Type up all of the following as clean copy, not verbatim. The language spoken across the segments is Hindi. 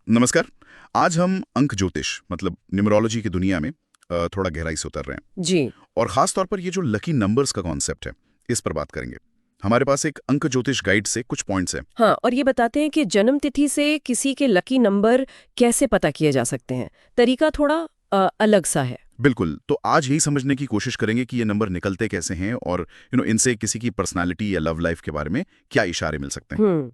नमस्कार। आज हम अंक ज्योतिष मतलब न्यूमरोलॉजी की दुनिया में थोड़ा गहराई से उतर रहे हैं जी। और खास तौर पर ये जो लकी नंबर्स का कॉन्सेप्ट है इस पर बात करेंगे। हमारे पास एक अंक ज्योतिष गाइड से कुछ पॉइंट्स हैं। हाँ, और ये बताते हैं कि जन्म तिथि से किसी के लकी नंबर कैसे पता किए जा सकते हैं। तरीका थोड़ा अलग सा है। बिल्कुल, तो आज यही समझने की कोशिश करेंगे कि ये नंबर निकलते कैसे हैं और इनसे किसी की पर्सनालिटी या लव लाइफ के बारे में क्या इशारे मिल सकते हैं।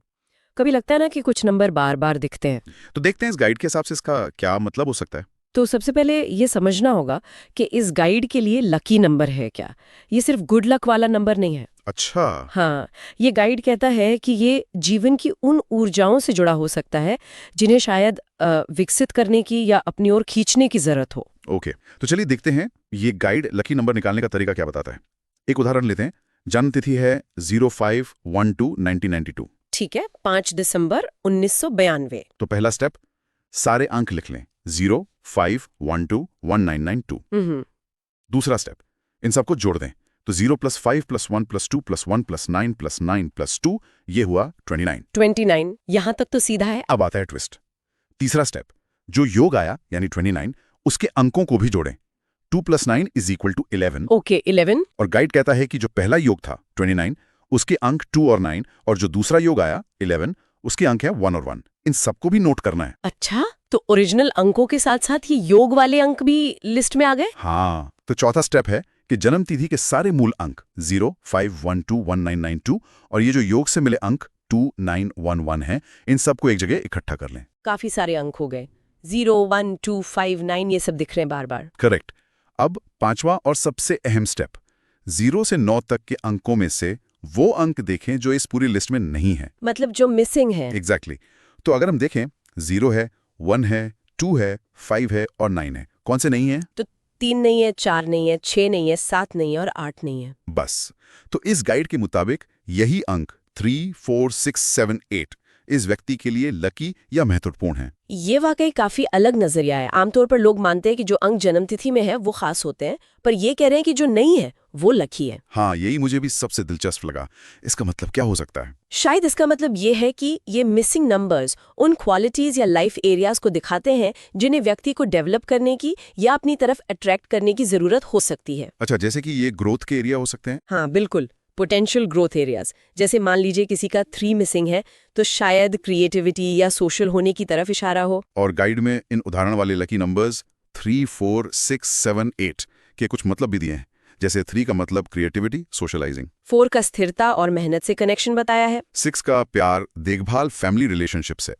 कभी लगता है ना कि कुछ नंबर बार बार दिखते हैं। तो देखते हैं इस गाइड के हिसाब से इसका क्या मतलब हो सकता है। तो सबसे पहले ये समझना होगा कि इस गाइड के लिए लकी नंबर है क्या। ये सिर्फ गुड लक वाला नंबर नहीं है। अच्छा। हाँ, ये गाइड कहता है कि ये जीवन की उन ऊर्जाओं से जुड़ा हो सकता है जिन्हें शायद विकसित करने की या अपनी ओर खींचने की जरूरत हो। ओके, तो चलिए देखते हैं ये गाइड लकी नंबर निकालने का तरीका क्या बताता है। एक उदाहरण लेते हैं। जन्म तिथि है 05/12/1992। ठीक है, 5 दिसंबर 1992। तो पहला स्टेप, सारे अंक लिख लें 0, 5, 1, 2, 1992। दूसरा स्टेप, इन सबको जोड़ दें। तो 0 + 5 + 1 + 2 + 1 + 9 + 9 + 2 ये हुआ 29। 29 यहाँ तक तो सीधा है। अब आता है ट्विस्ट। तीसरा स्टेप, जो योग आया यानी 29 उसके अंकों को भी जोड़ें। 2 + 9 = 11। ओके, 11। और गाइड कहता है कि जो पहला योग था 29 उसके अंक 2 और 9 और जो दूसरा योग आया 11 उसके अंक है 1 और 1। इन सबको भी नोट करना है। अच्छा, तो ओरिजिनल अंकों के साथ साथ ये योग वाले अंक भी लिस्ट में आ गए। हाँ, तो चौथा स्टेप है कि जन्म तिथि के सारे मूल अंक 0, 5, 1, 2, 1992 और ये जो योग से मिले अंक 2, 9, 1, 1 हैं, इन सबको एक जगह इकट्ठा कर लें। काफी सारे अंक हो गए। 0, 1, 2, 5, 9 ये सब दिख रहे हैं बार बार। करेक्ट। अब पांचवा और सबसे अहम स्टेप, 0 से 9 तक के अंकों में से वो अंक देखें जो इस पूरी लिस्ट में नहीं है। मतलब जो मिसिंग है। एग्जैक्टली। तो अगर हम देखें 0 है, 1 है, 2 है, 5 है और 9 है, कौन से नहीं है? तो 3 नहीं है, 4 नहीं है, 6 नहीं है, 7 नहीं है और 8 नहीं है। बस। तो इस गाइड के मुताबिक यही अंक 3, 4, 6, 7, 8 इस व्यक्ति के लिए लकी या महत्वपूर्ण है। ये वाकई काफी अलग नजरिया है। आमतौर पर लोग मानते हैं कि जो अंक जन्मतिथि में है वो खास होते हैं, पर ये कह रहे हैं कि जो नहीं है वो लकी है। हाँ, यही मुझे भी सबसे दिलचस्प लगा। इसका मतलब क्या हो सकता है? शायद इसका मतलब ये है कि ये मिसिंग नंबर्स उन क्वालिटीज या लाइफ एरियाज को दिखाते हैं जिन्हें व्यक्ति को डेवलप करने की या अपनी तरफ अट्रैक्ट करने की जरूरत हो सकती है। अच्छा, जैसे कि ये ग्रोथ के एरिया हो सकते हैं। हाँ बिल्कुल, पोटेंशियल ग्रोथ एरियाज। जैसे मान लीजिए किसी का 3 मिसिंग है तो शायद क्रिएटिविटी या सोशल होने की तरफ इशारा हो। और गाइड में इन उदाहरण वाले लकी नंबर्स 3, 4, 6, 7, 8 के कुछ मतलब भी दिए हैं। जैसे 3 का मतलब क्रिएटिविटी, सोशलाइजिंग। 4 का स्थिरता और मेहनत से कनेक्शन बताया है। 6 का प्यार, देखभाल, फैमिली रिलेशनशिप से।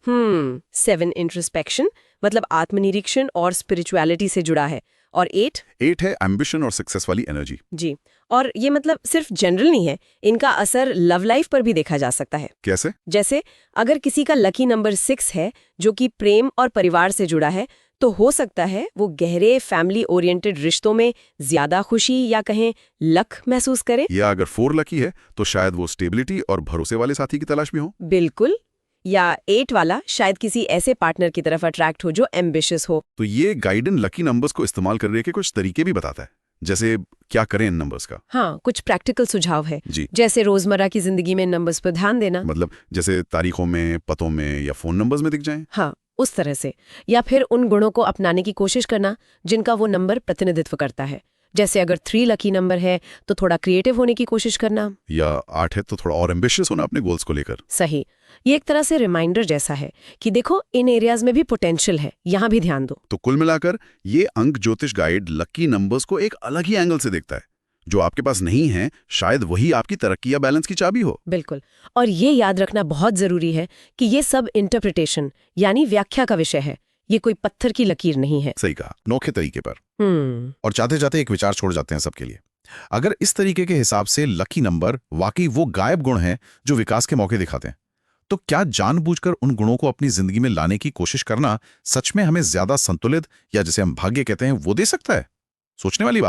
7 इंट्रोस्पेक्शन मतलब आत्मनिरीक्षण और स्पिरिचुअलिटी से जुड़ा है। और 8 है एम्बिशन और सक्सेस वाली एनर्जी। जी, और ये मतलब सिर्फ जनरल नहीं है, इनका असर लव लाइफ पर भी देखा जा सकता है। कैसे? जैसे अगर किसी का लकी नंबर 6 है जो कि प्रेम और परिवार से जुड़ा है, तो हो सकता है वो गहरे फैमिली ओरिएंटेड रिश्तों में ज्यादा खुशी या कहें लक महसूस करे। या अगर 4 लकी है तो शायद वो स्टेबिलिटी और भरोसे वाले साथी की तलाश में हो। बिल्कुल। या 8 वाला शायद किसी ऐसे पार्टनर की तरफ अट्रैक्ट हो जो एम्बिशियस हो। तो ये गाइडन लकी नंबर्स को इस्तेमाल करने के कुछ तरीके भी बताता है। जैसे क्या करें इन नंबर्स का? हाँ, कुछ प्रैक्टिकल सुझाव है जी। जैसे रोजमर्रा की जिंदगी में नंबर्स पर ध्यान देना। मतलब जैसे तारीखों में, पतों में या फोन नंबर्स में दिख जाएं। हाँ, उस तरह से। या फिर उन गुणों को अपनाने की कोशिश करना जिनका वो नंबर प्रतिनिधित्व करता है। जैसे अगर 3 लकी नंबर है तो थोड़ा क्रिएटिव होने की कोशिश करना। या 8 है तो थोड़ा और एम्बिशियस होना अपने गोल्स को लेकर। सही। ये एक तरह से रिमाइंडर जैसा है कि देखो इन एरियाज में भी पोटेंशियल है, यहाँ भी ध्यान दो। तो कुल मिलाकर ये अंक ज्योतिष गाइड लकी नंबर्स को एक अलग ही एंगल से देखता है। जो आपके पास नहीं है शायद वही आपकी तरक्की या बैलेंस की चाबी हो। बिल्कुल। और ये याद रखना बहुत जरूरी है कि ये सब इंटरप्रिटेशन यानी व्याख्या का विषय है। ये कोई पत्थर की लकीर नहीं है। सही कहा, नोखे तरीके पर। और चाहते चाहते एक विचार छोड़ जाते हैं सबके लिए। अगर इस तरीके के हिसाब से लकी नंबर वाकई वो गायब गुण हैं जो विकास के मौके दिखाते हैं, तो क्या जानबूझकर उन गुणों को अपनी जिंदगी में लाने की कोशिश करना सच में हमें ज्यादा संतुलित या जिसे हम भाग्य कहते हैं वो दे सकता है? सोचने वाली बात।